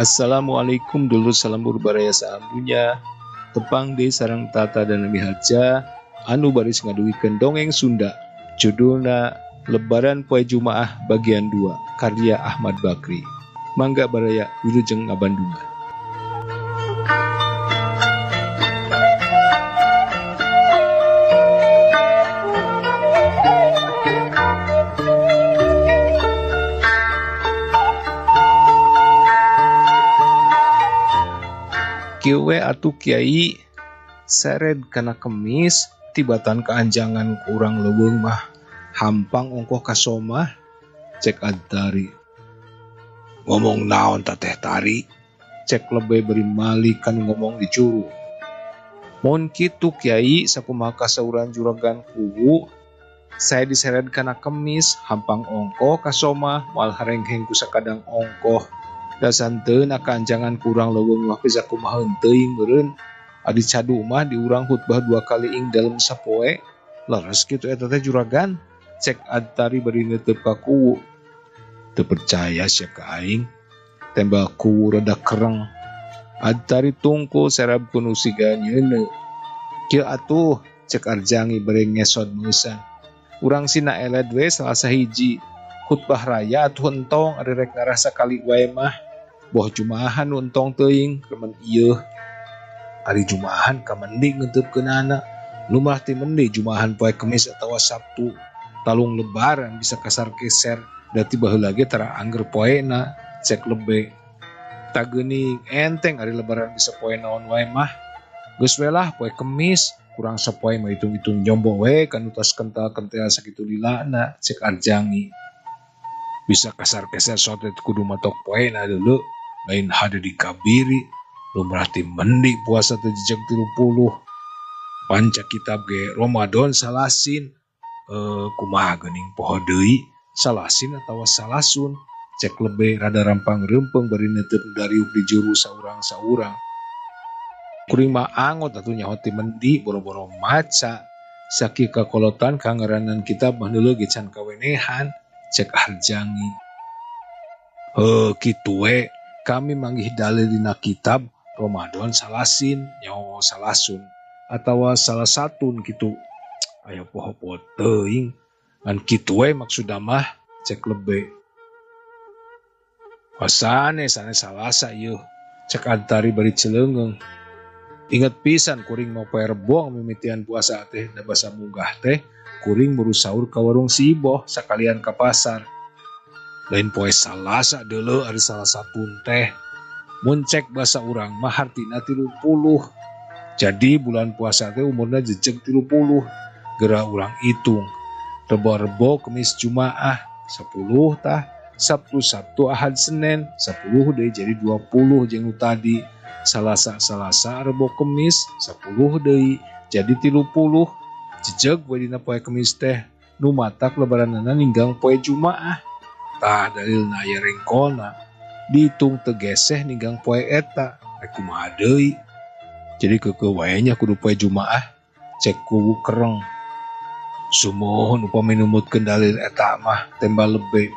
Assalamualaikum dulu salam burbaraya salam dunya tepang di sarang tata dan nabi haja anu baris ngaduikeun dongeng Sunda judulna Lebaran Poe Jumaah bagian 2 karya Ahmad Bakri. Mangga baraya wilujeng ngabandungan. Kieu atuh Kiai sered kana kemis tibatan keanjangan kurang leuweung mah hampang ongkoh ka somah cek Adtari. Ngomong naon Teh Tari? Cek lebih beri mali kan ngomong di juru. Mun kitu Kiai sakumaha kasauran juragan kuwu saya diseret kana kemis hampang ongkoh ka somah moal harengheng ku sakadang ongkoh. Dasanteun keanjangan kurang leuweung mah bisa kumaha teuing meureun adi cadu mah diurang khutbah 2 kali ing dalem sapoe leres kitu eta teh juragan cek Adtari bari neuteub ka kuwu. Teu percaya sia ka aing tembak kuwu rada kereng. Adtari tungkul serab ku nu siga nyeuneu. Kieu atuh cek Arjangi bari ngesod meusan. Urang sina eled we Salasa hiji khutbah raya atuh entong ari rek ngarasa kali wae mah. Boh Jumaahan untong teuing kemen ieu. Ari Jumaahan kamandi ngeuteupkeunana. Lumrah ti mende Jumaahan poe Kemis atawa Sabtu. Talung Lebaran bisa kasar keser da ti baheula ge tara angger poena cek lebe. Tageuning enteng ari Lebaran bisa poe naon wae mah. Geus we lah poe Kemis kurang sapoe mah hitung-hitung jombo we kanu tos kental-kentel sakitu lilana cek Arjangi. Bisa kasar keser sotet kudu matok poena deuleu. Lain hade dikabiri lumrah ti mendi puasa teh jejeg 30 panca kitab ge Ramadan salasin kumaha geuning poho deui salasin atawa salasun cek lebe rada rampang reumpeng bari neuteub dariuk di juru saurang-saurang. Kuring mah angot atuh nyaho ti mendi boro-boro maca sakieu kakolotan kangaranan kitab mah deuleu ge can kawenehan cek Arjangi. Kitu we kami manggih dalil dina kitab Ramadan salasin nyaho salasun atawa salah satun kitu. Aya poho-poho teuing ngan kitu we maksudna mah cek lebe. Wasane Salasa ieu cek Adtari bari cileungeung. Inget pisan kuring mau poe Rebo mimitian puasa teh da basa munggah teh kuring buru saur ka warung si Iboh sakalian ka pasar. Lain poe Salasa deuleu ari salah satun teh. Mun cek basa urang mah hartina 30. Jadi bulan puasa teh umurna jejeg 30. Geura urang hitung. Rebo-rebo Kemis Jumaah 10 tah. Sabtu Ahad Senin 10 deui jadi 20 jeung nu tadi. Salasa Rebo Kemis 10 deui jadi 30. Jejeg we dina poe Kemis teh nu matak lebaranana ninggang poe Jumaah. Tah dalilna aya rengkolna dihitung tegeseh ninggang poe eta rek kumaha deui. Jadi keukeuh wae nya kudu poe Jumaah cek kuwu kereng. Sumuhun upami numutkeun dalil eta mah tembal lebe.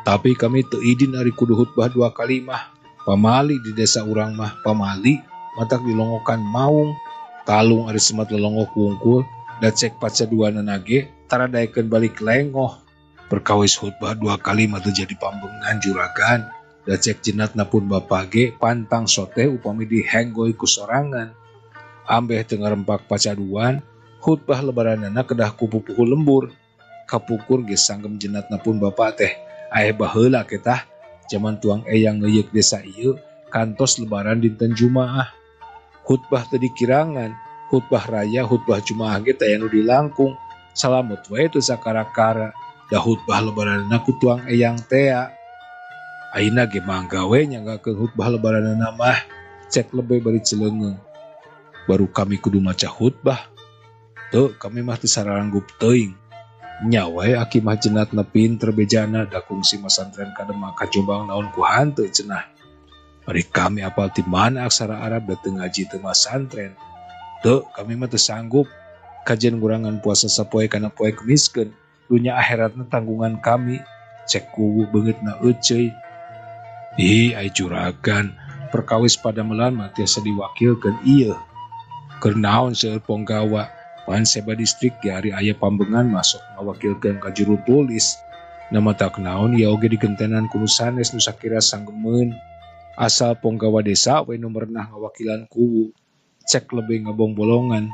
Tapi kami teu idin ari kudu khutbah 2 kali mah. Pamali di desa urang mah pamali matak dilongokan maung talung ari semat lelongok wungkul da cek pacaduanana ge tara daekeun balik lengoh. Perkawis khutbah 2 kali mah teu jadi pambeungan juragan. Da cek jenatna pun bapa ge pantang sote upami dihenggoy ku sorangan. Ambeh teu ngarempak pacaduan khutbah lebaranana kedah kupu-puku lembur. Kapukur ge sanggem jenatna pun bapa teh aya baheula ketah zaman tuang eyang ngeuyeuk desa ieu kantos lebaran dinten Jumaah. Khutbah teu dikirangan, khutbah raya khutbah Jumaah ge teh anu dilangkung. Salamet wae teu sakara-kara. Da khutbah lebaranana ku tuang eyang tea. Ayeuna ge mangga we nyanggakeun khutbah lebaranana mah cek lebe bari cileungeung. Baru kami kudu maca khutbah. Teu kami mah teu saranggup teuing. Nya wae aki mah jenatna pinter bejana da kungsi masantren kadema ka Jombang naon ku hanteu cenah. Bari kami apal ti mana aksara Arab da teu ngaji teu masantren. Teu kami mah teu sanggup. Kajian ngurangan puasa sapoe kana poe Kemiskeun. Dunya akhiratna tanggungan kami cek kuwu beungeutna euceuy. Ai juragan, perkawis pada melan mah tiasa diwakilkeun ieu. Keur naon seueur Ponggawa, pan seba distrik ge ari aya pambengan masuk ngawakilkeun ka juru tulis. Nama tak naon ieu oge digentenan ku nu sanes nu sakira sanggemeun. Asal Ponggawa desa we nu merenah ngawakilan kuwu, cek lebih ngabong bolongan.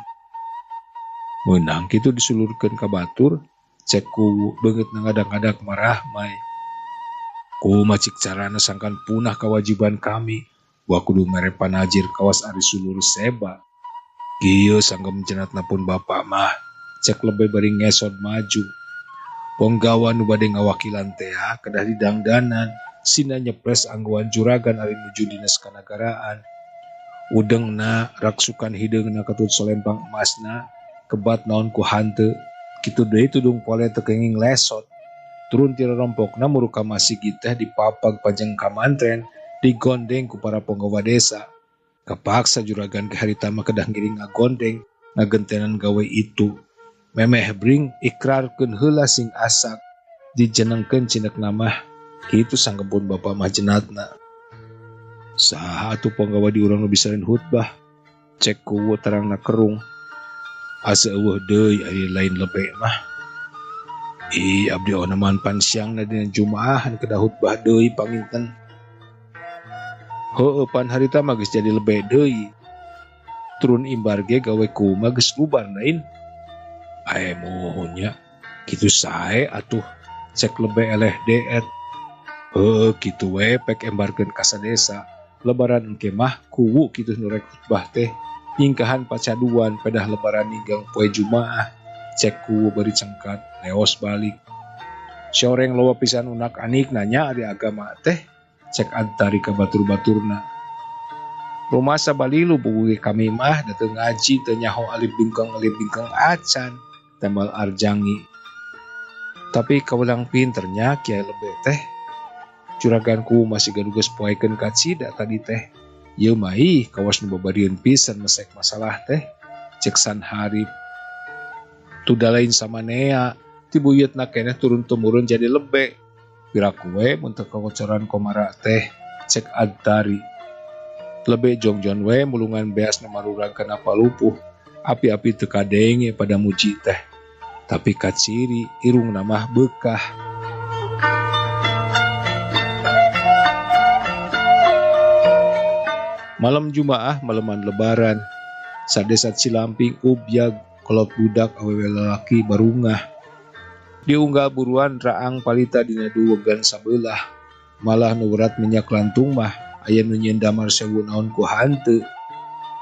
Meunang kitu disulurkeun ka batur, cek kuwu beungeut nangadak-ngadak marah mai. Ku macik carana sangkan punah kewajiban kami, wa kudu mere panajir kawas ari sulur seba. Kieu sanggem cenatna pun bapak mah, cek lebih bari ngesod maju. Ponggawa nu bade ngawakilan teh kedah didangdanan, sina nyepres angguan juragan ari nuju dinas kanagaraan. Udengna raksukan hideungna katut solempang emasna, kebat naon ku hanteu, kitu deui tudung pole teu kenging lesot. Turun ti rompokna muruka masjid teh dipapag panjang kamantren, digondeng ku para penggawa desa. Kapaksa juragan ke harita mah kedah ngiring ngagondeng, ngagentenan gawe itu. Memeh bring ikrarkeun heula sing asak, dijenengkeun cinekna mah, kitu sanggepun bapa mah jenatna. Saha atuh penggawa di urang nu bisareun khutbah, cek kuwu terangna kerung. Asa eueuh deui ari lain lebe mah. Abdi onaman pansiangna dina Jumaahan kedah khutbah deui panginten. Heueuh pan harita mah geus jadi lebe deui. Turun imbar ge gawe kumaha geus bubar lain. Mohonya kitu sae atuh, cek lebe eleh deet. Heueuh kitu we pek embarkeun ka sadesa. Lebaran engke mah kuwu kitu nu rek khutbah teh. Nyingkahan pacaduan pedah lebaran ninggang poe Jumaah. Cek kuwu bari cengkat leos balik. Soreng loba pisan unak anik nanya ari agama teh, cek antari ka batur-baturna. Rumasa balilu buku kami mah dateng ngaji teu nyaho alif bingkong acan tembal arjangi. Tapi kaulang pinternya kiai lebe teh. Juraganku masih gaduges poekeun ka cida tadi teh. Ieu mah kawas nu babarieun pisan mesek masalah teh, cek San Harip. Tuda lain sama nea, tibuyutna keneh turun-temurun jadi lebe. Piraku we mun teu kawocoran komara teh, cek antari. Lebe jongjon we mulungan beas na marurangkeun palupuh, api-api teu kadenge pada muji teh. Tapi kaciri irungna mah beukah. Malam Jumaah maleman lebaran, sadesa Cilamping ubyag kolot budak awewe lalaki barungah. Diunggah buruan raang palita dina duwegan sabelah. Malah nu berat minyak lantung mah aya nu nyeun damar 1000 naon ku hanteu.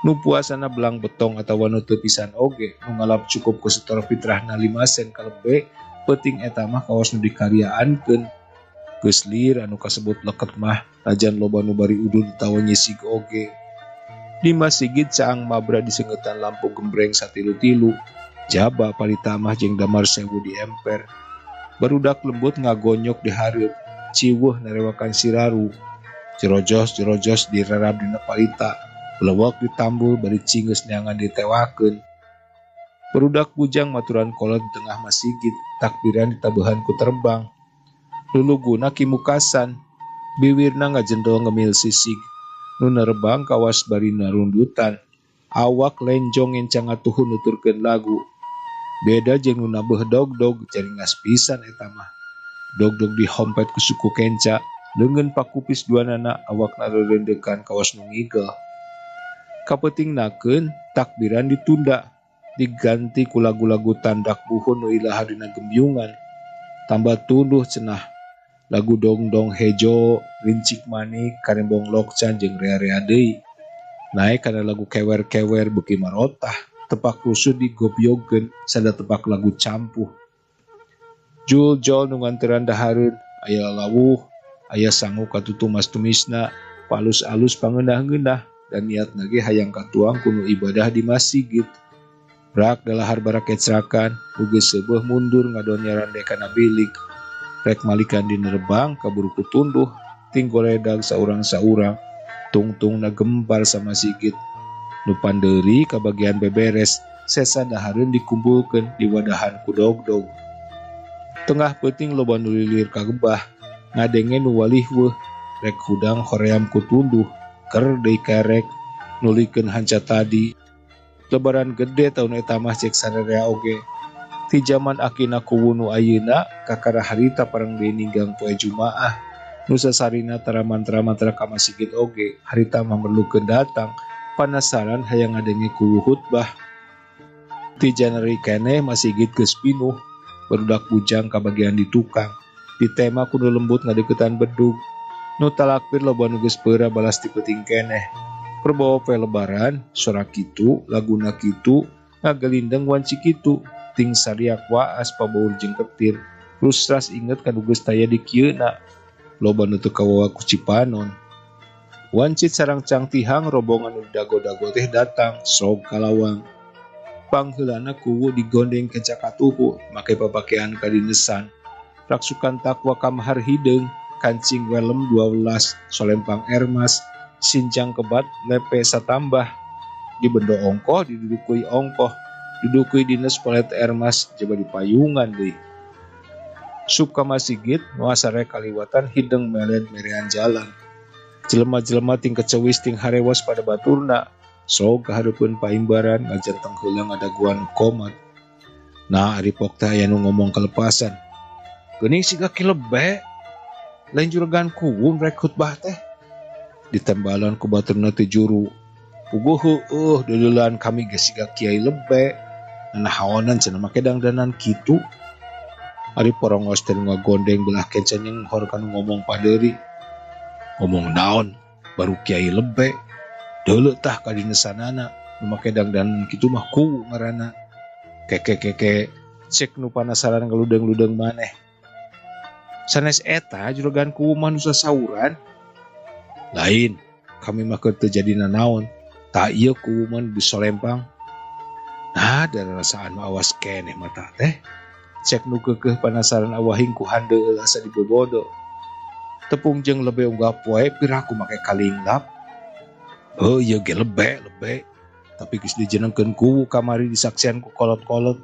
Nu puasana belang betong atawa nu teu pisan oge, nu ngalap cukup ku setor fitrahna 5 sen kalebe, peuting eta mah kawas nu dikaryaankeun. Geus lir anu kasebut leket mah lajan loba nu bari udud tawa nyisig oge. Di masjid caang mabra disengetan lampu gembreng satilu-tilu. Jaba palita mah jeung damar 1000 di emper. Barudak lembut ngagonyok di hareup, ciweuh narewakan siraru. Jerojos dirarab dina palita, lewok ditambul bari cingeus neangan ditewakeun. Barudak bujang maturan kolot di tengah masjid, takbiran ditabuhan ku terbang. Luluguna kimukasan, biwirna ngajendol ngemil sisig. Nu nerbang kawas bari narundutan, awak lenjong encang atuhun nuturkeun lagu. Beda jeung nu nabeuh dog-dog jaringas pisan eta mah. Dog-dog dihompet ku suku kenca, leungeun pakupis duanana awakna rerendekan kawas nu ngigel. Kapeutingnakeun takbiran ditunda, diganti ku lagu-lagu tandak buhun nu ilahar dina gembyungan. Tambah tunduh cenah lagu dongdong hejo, rincik manik, karembong lokcan jeung rea-rea deui. Naek kana lagu kewer-kewer beuki marotah, tepak rusud digobyogeun sada tepak lagu campuh. Jul-jol nu nganteran dahareun, aya lawuh, aya sangu katutu mas-tumisna, palus-alus pangeundah-ngeundah, dan niatna ge hayang katuang kuno ibadah di masjid. Brak dalahar barak kecrakan, uge seubeuh mundur ngadonyaran dekana bilik. Rek malikan di nerbang kaburu ku tunduh, ting goledag saurang-saurang, tungtung na gempar sama sigit. Nu pandeuri ka bagian beberes, sesa dahareun dikumpulkeun di wadahan ku dog-dog. Tengah peuting loba nu lilir ka gebah, ngadenge nu walih weuh, rek hudang hoream kutunduh ker deui kerek nulikeun hanca tadi. Lebaran gede tahun eta mah cek sararea oge. Ti zaman akina kuwu nu ayeuna kakara harita parang deui ninggang poe Jumaah. Nu sasarina tara mantra-mantra ka masjid oge harita memerlukeun datang panasaran hayang ngadenge kuwu khutbah. Ti Januari keneh masjid geus pinuh. Barudak bujang kabagian di tukang. Di tema kudu lembut ngadeukeutan bedug. Nu talakbir loba nu geus peura balas ti peuting keneh. Perbawa poe lebaran, sora kitu, laguna kitu, ngagelindeng wanci kitu. Ting sariak waas pabaur jeung ketir. Terus ras inget kanu geus taya di kieuna. Loba nu teu kawawa ku Cipanon. Wancit sareng cangtihang rombongan nu dago-dago teh datang sok kalawang. Pangheulana kuwu digondeng ke cakatuhu make papakean kadinesan. Raksukan takwa kamahar hideung, kancing welem 12, solempang ermas, sinjang kebat lepe satambah. Dibendo ongkoh didudukui ongkoh, dudukui dines polet ermas jaba dipayungan deui. Sup ka masjid nu asare kaliwatan hideung meled merean jalan. Jelema-jelema ting kecewis ting harewas pada baturna. Sok kahareupeun paimbaran ngajenteng heula ngadaguan komat. Nah ari pok teh aya nu ngomong kelepasan. Geuning siga ki lebe. Lain juragan kuwu rek khutbah teh. Ditembalan ku baturna teh juru. Puguh heueuh deuleulan kami geus siga kiai lebe. Nanahaonan cenah make dangdanan kitu. Ari porongos teh ngagondeng belah kencan yang hor kanu ngomong padeuri. Ngomong naon? Baru kiai lebe. Deuleu tah ka dinesanana nu make dangdanan kitu mah kuwu ngaranna. Keke cek nu panasaran ngeludeung-ludeung maneh. Sanes eta juragan kuwu mah nu sasauran. Lain, kami mah keur teu jadi nanaon. Tah ieu kuwu mah disolempang. Nah, darasaan mah awas keneh mata teh. Cek nu keukeuh panasaran awahing ku handeul asa dibebodo. Tepung jeung lebe unggah poe piraku make kalinglap. Oh iya ge lebe. Tapi geus dijenengkeun kuwu kamari disaksian ku kolot-kolot.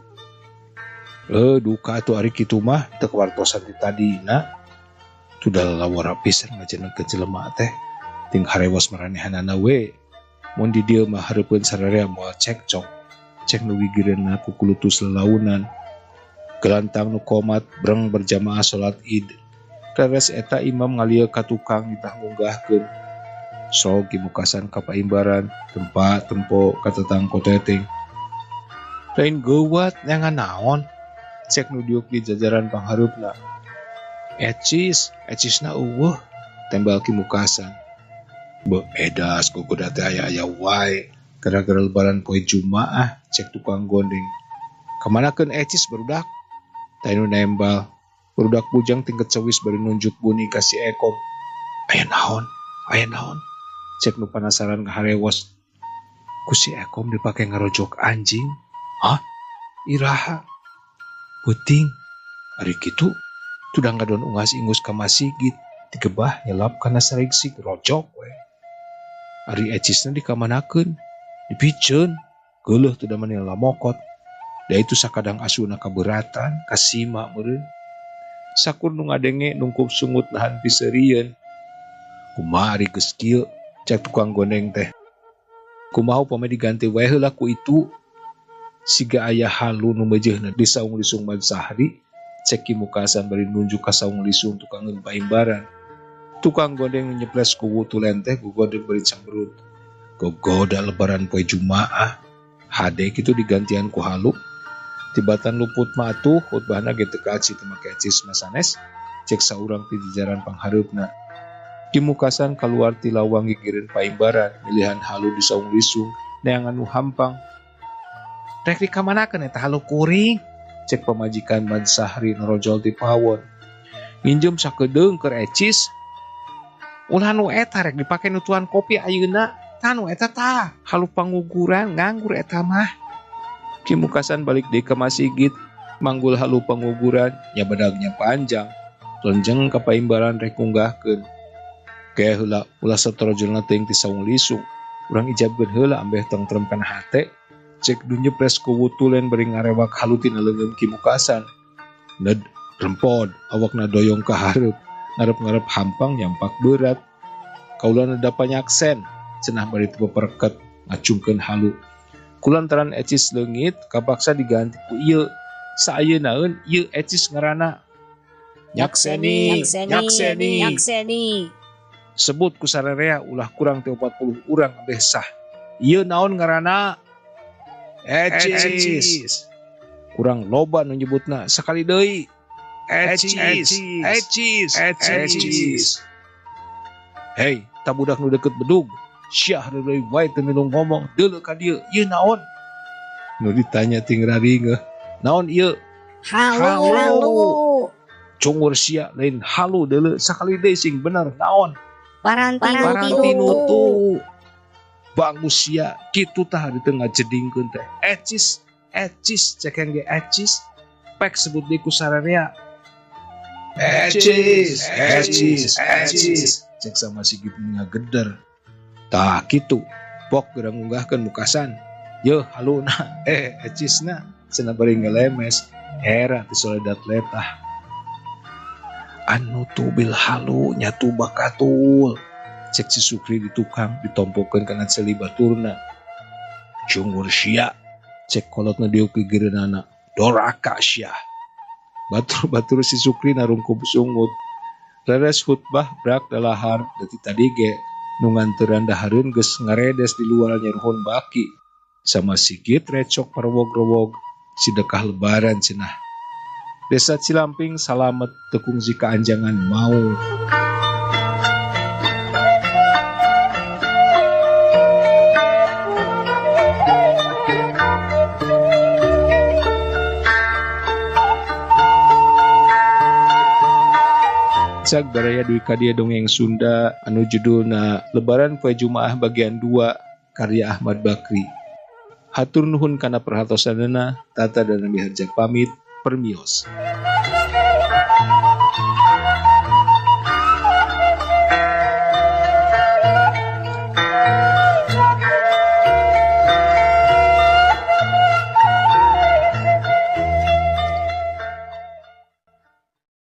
Duka atuh ari kitu mah teu kawartosan ti tadina. Sudah lawara pisan ngajenengkeun jelema teh. Ting harewas maranehanana we. Mun di dieu mah hareupeun sararea moal cekcok. Cek nu gigireunna ku kulutus lelaunan. Gelantang nu komat breng berjamaah salat Id. Reres eta imam ngalieu ka tukang ditah munggahkeun. Sok gimukasan ka paimbaran, tempat tempo ka tetangko teteng. Lain geuwat nyangan naon? Cek nu diuk di jajaran panghareupna. Ecisna eueuh, tembal kimukasan. Beuh edas kukuda teh aya-aya wae. Gara-gara lebaran poe Jumaah, cek tukang gondeng. Kamanakeun ecis barudak? Tah nu nembal. Barudak bujang tingkat cewis bari nunjuk buni ka si Ekom. Aya naon? Cek nu panasaran ngaharewas. Ku si Ekom dipake ngarojok anjing. Hah? Iraha? Beuting. Ari kitu, tudang ngadon ungas ingus ka masjid. Digebah nyelap kana saregsik rojok we. Ari ecisna dikamanakeun? Dipiceun. Geuleuh teu damani lamokot. Da itu sakadang asuna kaberatan, kasima meureun. Sakur nu ngadenge nungkup sungut nahan piseurieun. Kumaha ari geus kieu? Cek tukang gondeng teh. Kumaha upami diganti wae heula ku itu. Siga aya halu nu meujeuhna di saung lisung Mad Sahri. Cek kimukasan bari nunjuk ka saung lisung tukangeun paimbaran. Tukang gondeng nyeples kuwu tulen teh gugondeng bari cemberut. Gogoda lebaran poe Jumaah. Hade kitu digantian ku halu. Tibatan luput mah atuh khutbahna ge teu kaaci teu make ecis masanes. Cek saurang ti jajaran panghareupna. Kimukasan kaluar ti lawang gigireun paimbaran, milihan halu di saung lisung, neangan nu hampang. Rek dikamanakeun eta halu kuring? Cek pamajikan Mad Sahri narojol ti pawon. Minjem sakedeung keur ecis. Ulah nu eta rek dipake nutuan kopi ayeuna. Tah nu eta tah, halu panguguran nganggur eta mah. Kimukasan balik deui ka masjid, manggul halu panguguran, nya badagnya panjang. Lonjeng ka paimbaran rek ngunggahkeun. Kaya heula ulah satorojolna teuing ti saung lisung. Urang ijabkeun heula ambeh tentrem kana hate. Cek du nyepres kuwu tulen bari ngarewak halu tina leungeun kimukasan. Ned rempod awakna doyong ka hareup. ngarep-ngarep hampang nyampak berat. Kaulan ada panyaksen, cenah bari teu pereket ngacungkeun halu. Kulantaran ecis leungit kapaksa diganti ku ieu. Saayeuna ieu ecis ngaranna Nyakseni. Sebut ku sararea ulah kurang teu 40 urang abeh sah. Ieu naon ngaranna? Ecis. Kurang loba nu nyebutna sakali deui. Ecis. Hei, tabudak nu deket bedug. Syah deui wae teu minum ngomong, deuleu ka dieu, ieu naon? Nu ditanya ting raring, naon ieu? Halu. Cungur sia lain halu deuleu sakali deui sing bener naon? Paranti nutu. Bagus sia, kitu tah di tengah jedingkeun teh. Ecis, cek yang ge ecis. Pek sebut deui ku sararea. Ecis. Cek sama si gitu ngageder. Tah kitu, pok gerang ngunggahkeun mukasan. Yeuh haluna, ecisna cenah bari ngelemes. Hera ti soledat letah. Anu tubil halu nyatu bakatul. Cek si Sukri di tukang ditompokeun kana celibaturna. Cungur sia, cek kolotna dieu ke gereunana. Doraka sia. Batur si Sukri narungkub sungut. Reres khutbah brak dalahar dati tadi ge nu nganteurang dahareun geus ngaredes di luar nyeruhun baki. Sama Sigit recok parwog-rowog sidekah lebaran cenah. Desa Cilamping salamet tekung jika anjangan mau. Cak baraya dui kadia dongeng Sunda anu judulna Lebaran Poe Jumaah bagian 2 karya Ahmad Bakri. Hatur nuhun kana perhatosanana, Tata dan Nami Harjak pamit, permios.